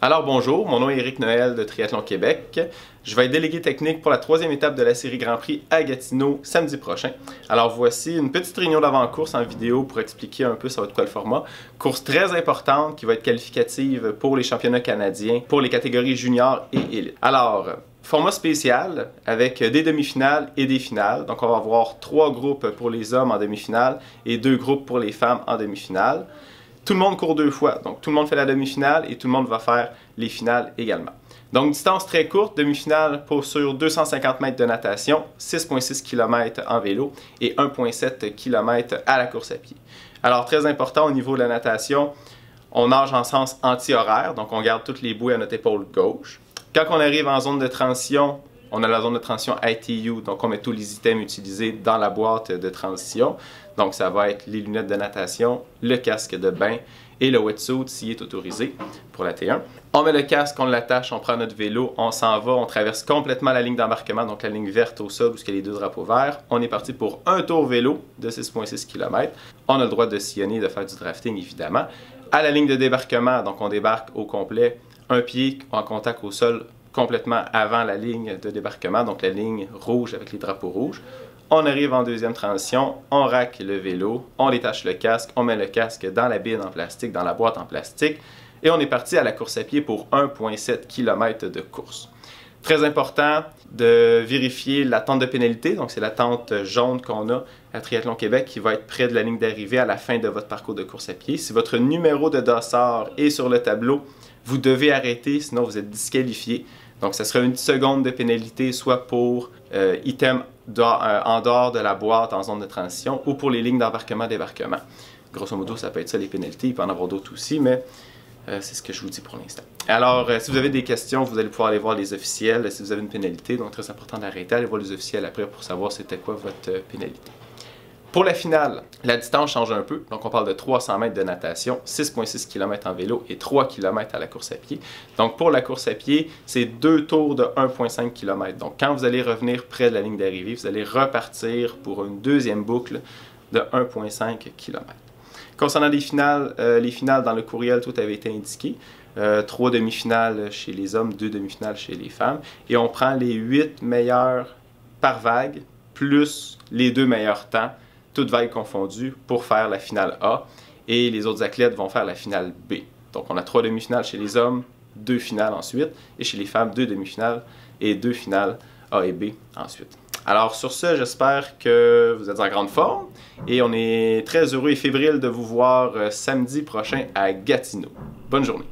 Alors bonjour, mon nom est Éric Noël de Triathlon Québec. Je vais être délégué technique pour la troisième étape de la série Grand Prix à Gatineau samedi prochain. Alors voici une petite réunion d'avant-course en vidéo pour expliquer un peu ça va être quoi le format. Course très importante qui va être qualificative pour les championnats canadiens, pour les catégories juniors et élite. Alors, format spécial avec des demi-finales et des finales. Donc on va avoir 3 groupes pour les hommes en demi-finale et 2 groupes pour les femmes en demi-finale. Tout le monde court 2 fois, donc tout le monde fait la demi-finale et tout le monde va faire les finales également. Donc distance très courte, demi-finale pour sur 250 mètres de natation, 6,6 km en vélo et 1,7 km à la course à pied. Alors très important au niveau de la natation, on nage en sens anti-horaire, donc on garde toutes les bouées à notre épaule gauche. Quand on arrive en zone de transition, on a la zone de transition ITU, donc on met tous les items utilisés dans la boîte de transition. Donc ça va être les lunettes de natation, le casque de bain et le wetsuit s'il est autorisé pour la T1. On met le casque, on l'attache, on prend notre vélo, on s'en va, on traverse complètement la ligne d'embarquement, donc la ligne verte au sol où il y a les 2 drapeaux verts. On est parti pour un tour vélo de 6,6 km. On a le droit de sillonner, de faire du drafting évidemment. À la ligne de débarquement, donc on débarque au complet, un pied en contact au sol complètement avant la ligne de débarquement, donc la ligne rouge avec les drapeaux rouges. On arrive en deuxième transition, on rack le vélo, on détache le casque, on met le casque dans la bine en plastique, dans la boîte en plastique, et on est parti à la course à pied pour 1,7 km de course. Très important de vérifier la tente de pénalité, donc c'est la tente jaune qu'on a à Triathlon Québec qui va être près de la ligne d'arrivée à la fin de votre parcours de course à pied. Si votre numéro de dossard est sur le tableau, vous devez arrêter, sinon vous êtes disqualifié. Donc, ça sera 1 seconde de pénalité, soit pour item en dehors de la boîte en zone de transition ou pour les lignes d'embarquement-débarquement. Grosso modo, ça peut être ça les pénalités. Il peut y en avoir d'autres aussi, mais c'est ce que je vous dis pour l'instant. Alors, si vous avez des questions, vous allez pouvoir aller voir les officiels si vous avez une pénalité. Donc, très important d'arrêter, aller voir les officiels après pour savoir c'était quoi votre pénalité. Pour la finale, la distance change un peu. Donc, on parle de 300 mètres de natation, 6,6 km en vélo et 3 km à la course à pied. Donc, pour la course à pied, c'est 2 tours de 1,5 km. Donc, quand vous allez revenir près de la ligne d'arrivée, vous allez repartir pour une deuxième boucle de 1,5 km. Concernant les finales dans le courriel, tout avait été indiqué. 3 demi-finales chez les hommes, 2 demi-finales chez les femmes. Et on prend les 8 meilleurs par vague, plus les 2 meilleurs temps, toutes vagues confondues, pour faire la finale A. Et les autres athlètes vont faire la finale B. Donc on a 3 demi-finales chez les hommes, 2 finales ensuite. Et chez les femmes, 2 demi-finales et 2 finales A et B ensuite. Alors sur ce, j'espère que vous êtes en grande forme. Et on est très heureux et fébrile de vous voir samedi prochain à Gatineau. Bonne journée.